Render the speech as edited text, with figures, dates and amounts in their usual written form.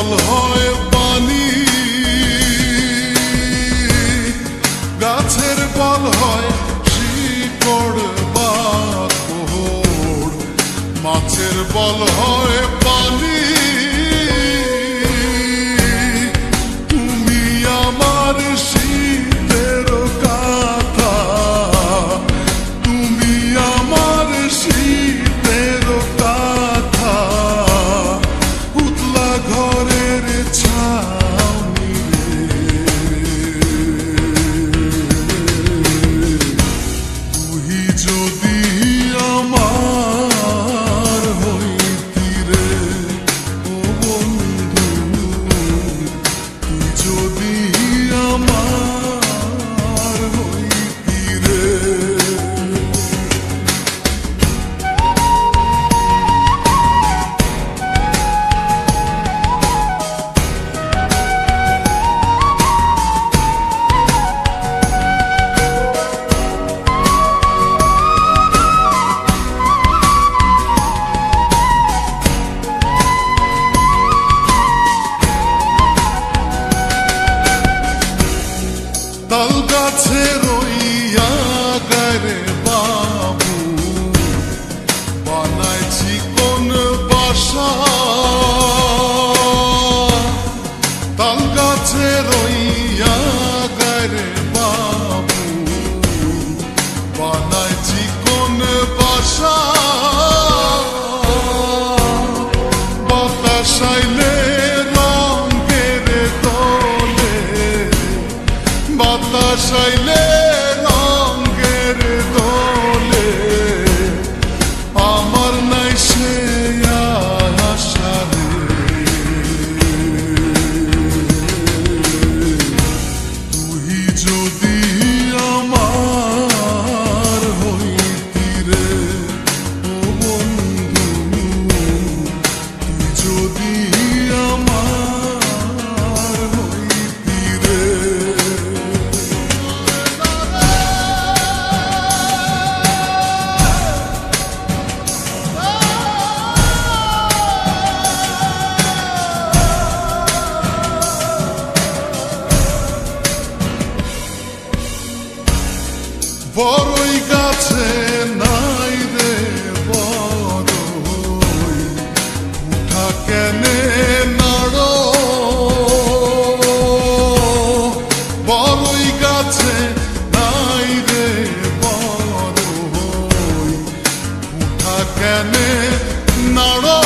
বল হয় পানি, গাছের বল হয় শিকড় বা কোহড়, মাছের বল হয় পানি। তুমি আমার শীতের কাঁথা, তুমি আমার শীতের কাঁথা, উতলা ঘরের ছাউনি রে। তুই যদি আমার হইতি রে ও বন্ধু, তুই যদি আমার হইতি রে। তাল গাছে রইয়া গারে বাবু, বানাইছি কোন বাসা। তাল গাছে রইয়া গারে বাবু, বানাইছি কোন বাসা। বাতাস আইলে রঙের দোলে, বাতাস আইলে রঙের দোলে, আমার নাই সে আশা রে। তুই যদি আমার হইতি রে ও বন্ধু, তুই যদি আমার হইতি রে। বড়ই গাছে নাই রে বড়ই, উঠা কেনে নাড়ো। বড়ই গাছে নাই রে বড়ই, উঠা কেনে নাড়ো।